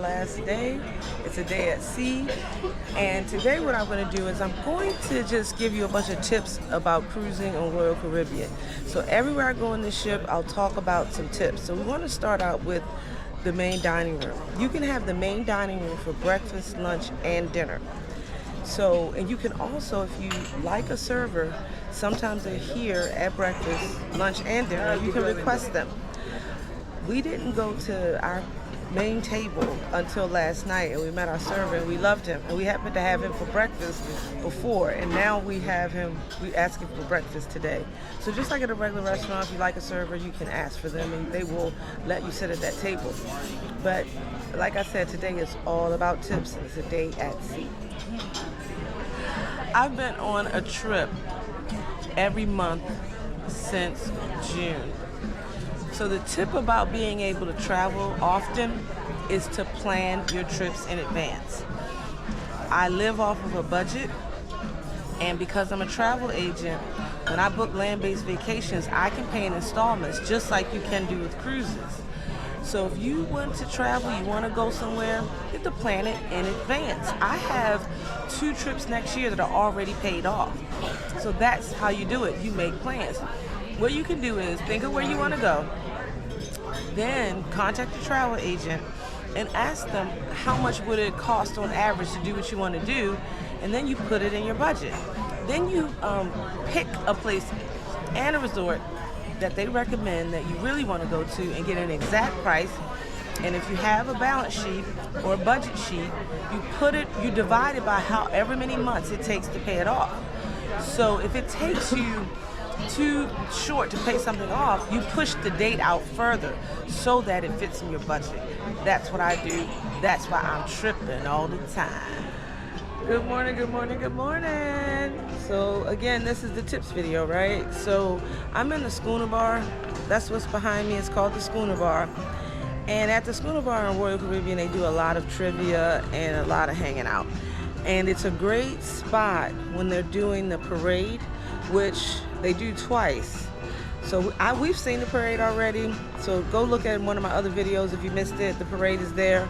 last day. It's a day at sea. And today what I'm going to do is I'm going to just give you a bunch of tips about cruising on Royal Caribbean. So everywhere I go on this ship, I'll talk about some tips. So we want to start out with the main dining room. You can have the main dining room for breakfast, lunch, and dinner. So, and you can also, if you like a server, sometimes they're here at breakfast, lunch, and dinner. You can request them. We didn't go to our main table until last night, and we met our server, and we loved him. And we happened to have him for breakfast before, and now we have him, we ask him for breakfast today. So just like at a regular restaurant, if you like a server, you can ask for them, and they will let you sit at that table. But like I said, today is all about tips, and it's a day at sea. I've been on a trip every month since June. So the tip about being able to travel often is to plan your trips in advance. I live off of a budget, and because I'm a travel agent, when I book land-based vacations, I can pay in installments just like you can do with cruises. So if you want to travel, you want to go somewhere, you have to plan it in advance. I have 2 trips next year that are already paid off. So that's how you do it. You make plans. What you can do is think of where you want to go, then contact your travel agent and ask them how much would it cost on average to do what you want to do, and then you put it in your budget. Then you pick a place and a resort that they recommend that you really want to go to and get an exact price. And if you have a balance sheet or a budget sheet, you divide it by however many months it takes to pay it off. So if it takes you too short to pay something off, you push the date out further so that it fits in your budget. That's what I do. That's why I'm tripping all the time. Good morning, good morning, good morning. So again, this is the tips video, right? So I'm in the Schooner Bar. That's what's behind me. It's called the Schooner Bar. And at the Schooner Bar in Royal Caribbean, they do a lot of trivia and a lot of hanging out. And it's a great spot when they're doing the parade, which they do twice. So we've seen the parade already. So go look at one of my other videos if you missed it. The parade is there.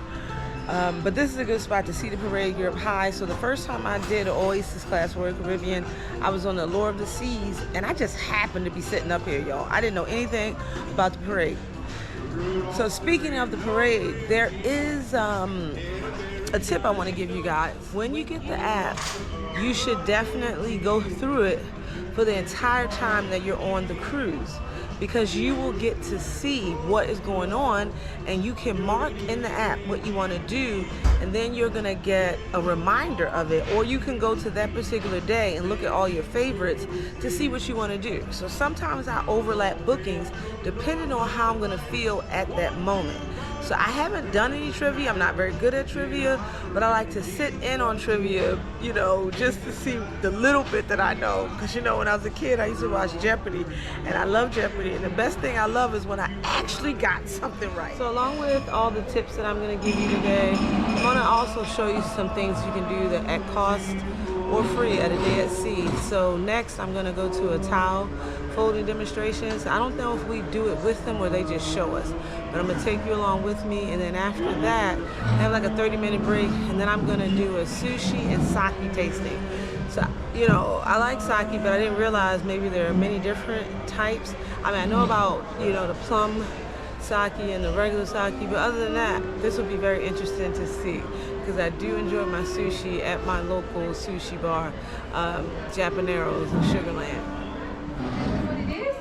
But this is a good spot to see the parade. You're up high. So the first time I did an Oasis class Royal Caribbean, I was on the Allure of the Seas, and I just happened to be sitting up here, y'all. I didn't know anything about the parade. So speaking of the parade, there is a tip I want to give you guys. When you get the app, you should definitely go through it for the entire time that you're on the cruise, because you will get to see what is going on, and you can mark in the app what you want to do, and then you're going to get a reminder of it, or you can go to that particular day and look at all your favorites to see what you want to do. So sometimes I overlap bookings depending on how I'm going to feel at that moment. So I haven't done any trivia. I'm not very good at trivia, but I like to sit in on trivia, you know, just to see the little bit that I know. Because, you know, when I was a kid, I used to watch Jeopardy, and I love Jeopardy. And the best thing I love is when I actually got something right. So along with all the tips that I'm going to give you today, I'm going to also show you some things you can do that at cost or free at a day at sea. So next, I'm going to go to a towel folding demonstrations. I don't know if we do it with them or they just show us, but I'm going to take you along with me, and then after that, I have like a 30-minute break, and then I'm going to do a sushi and sake tasting. So, you know, I like sake, but I didn't realize maybe there are many different types. I mean, I know about, you know, the plum sake and the regular sake, but other than that, this will be very interesting to see, because I do enjoy my sushi at my local sushi bar, Japanero's in Sugarland. What it is?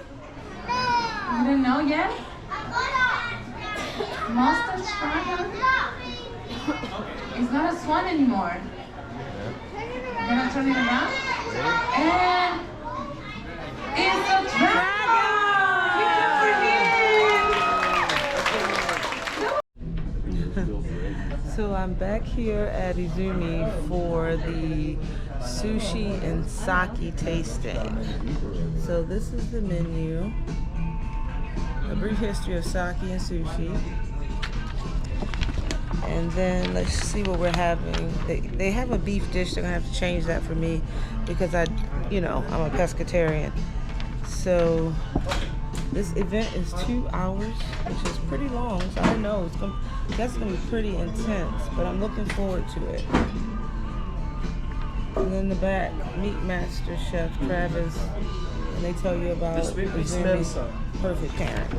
You don't know yet? Mustard stripe? It's not a swan anymore. You're gonna turn it around? And it's a dragon! So I'm back here at Izumi for the sushi and sake tasting. So this is the menu. A brief history of sake and sushi. And then let's see what we're having. They have a beef dish. They're gonna have to change that for me because I'm a pescatarian. So This event is 2 hours, which is pretty long, so I don't know. I guess it's gonna be pretty intense, but I'm looking forward to it. And in the back, Meat Master Chef Travis, and they tell you about Izumi's perfect parent.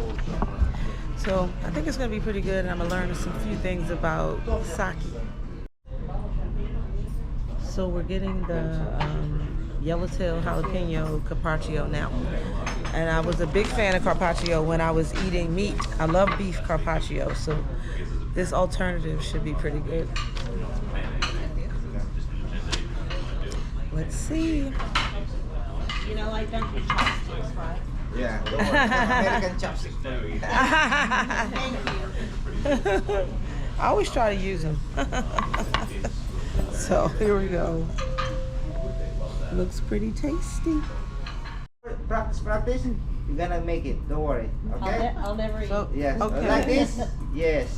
So I think it's gonna be pretty good, and I'm gonna learn some few things about sake. So we're getting the yellowtail jalapeno carpaccio now. And I was a big fan of carpaccio when I was eating meat. I love beef carpaccio, so this alternative should be pretty good. Let's see. You know, like them chopsticks, right? Yeah, American chopstick for you. Thank you. I always try to use them. So here we go. Looks pretty tasty. Practice. You're gonna make it. Don't worry. Okay. I'll never eat. So, Yes. okay. Like this. Yes.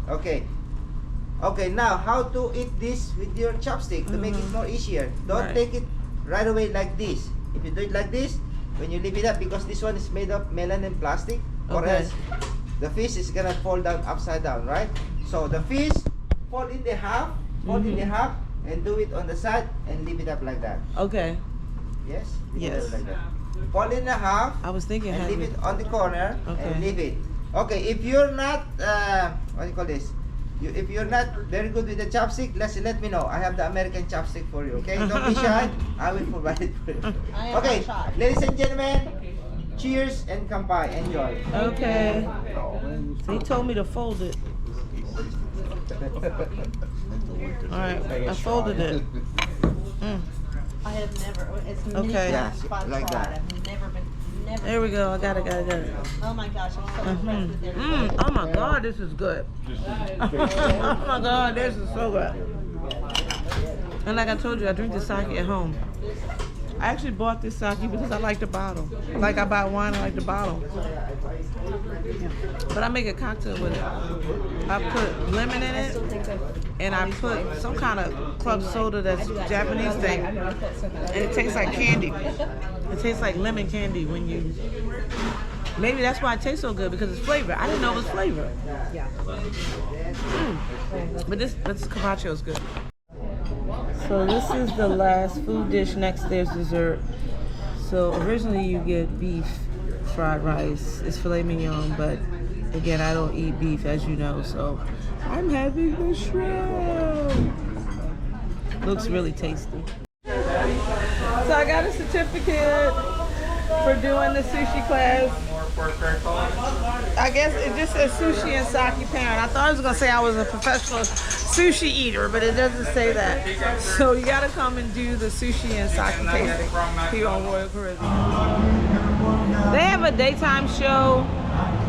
Okay. Okay. Now, how to eat this with your chopstick to make it more easier? Don't Right. take it right away like this. If you do it like this, when you leave it up, because this one is made of melamine plastic, or Okay. else the fish is gonna fall down upside down, right? So the fish fold in the half, in the half, and do it on the side and leave it up like that. Okay. Yes. Leave it Yes. up like that. Fold in the half. I was thinking And leave having. it on the corner. Okay. And leave it. Okay, if you're not what do you call this? If you're not very good with the chopstick, let me know. I have the American chopstick for you. Okay, don't be shy. I will provide it for you. I am Okay, not shy. ladies and gentlemen, cheers and kampai. Enjoy. Okay. So he told me to fold it. All right, I folded it. I have never. It's many Okay. times Yeah, I've like tried. that. I've never been. Never. There we go. I got it. Oh my gosh, I'm so impressed with everything. Oh my God, this is good. Oh my God, this is so good. And like I told you, I drink the sake at home. I actually bought this sake because I like the bottle. Like I buy wine, I like the bottle. But I make a cocktail with it. I put lemon in it, and I put some kind of club soda that's Japanese thing. And it tastes like candy. It tastes like lemon candy when you... Maybe that's why it tastes so good, because it's flavor. I didn't know it was flavor. Yeah. But this carpaccio is good. So this is the last food dish. Next there's dessert. So originally you get beef fried rice. It's filet mignon, but again, I don't eat beef, as you know, so I'm having the shrimp. Looks really tasty. So I got a certificate for doing the sushi class. I guess it just says sushi and sake parent. I thought I was gonna say I was a professional sushi eater, but it doesn't say that. So you gotta come and do the sushi and sake tasting here on Royal Caribbean. They have a daytime show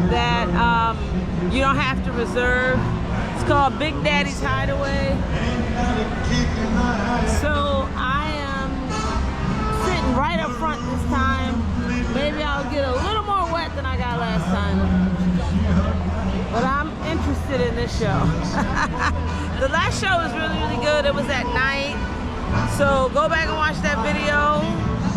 that you don't have to reserve. It's called Big Daddy's Hideaway. So I am sitting right up front this time. Maybe I'll get a little more wet than I got last time. But I'm interested in this show. The last show was really, really good. It was at night. So go back and watch that video.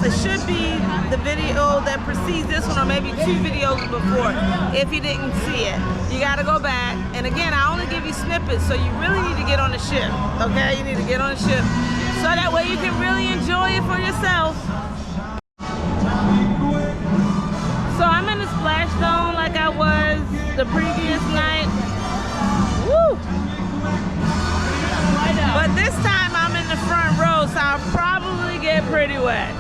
It should be the video that precedes this one, or maybe 2 videos before, if you didn't see it. You gotta go back. And again, I only give you snippets, so you really need to get on the ship, okay? You need to get on the ship. So that way you can really enjoy it for yourself. So I'm in the splash zone like I was the previous night. Woo! But this time I'm in the front row, so I'll probably get pretty wet.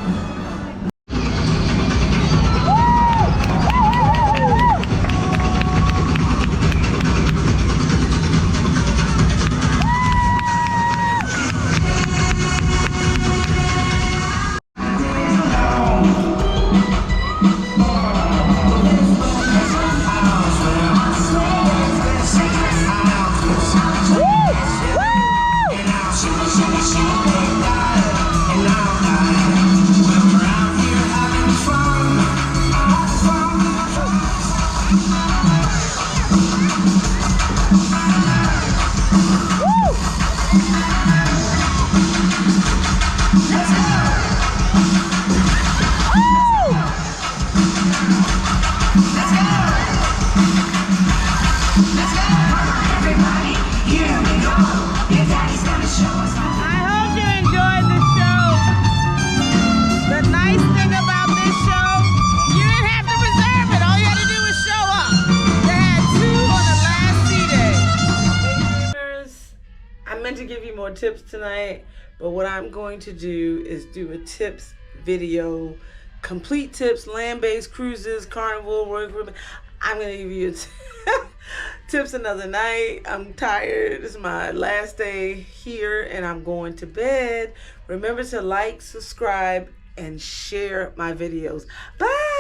Let's I hope you enjoyed the show. The nice thing about this show, you didn't have to reserve it. All you had to do was show up. They had 2 on the last C-Day. I meant to give you more tips tonight, but what I'm going to do is do a tips video. Complete tips, land-based cruises, carnival, work. I'm going to give you tips another night. I'm tired. This is my last day here and I'm going to bed. Remember to like, subscribe, and share my videos. Bye!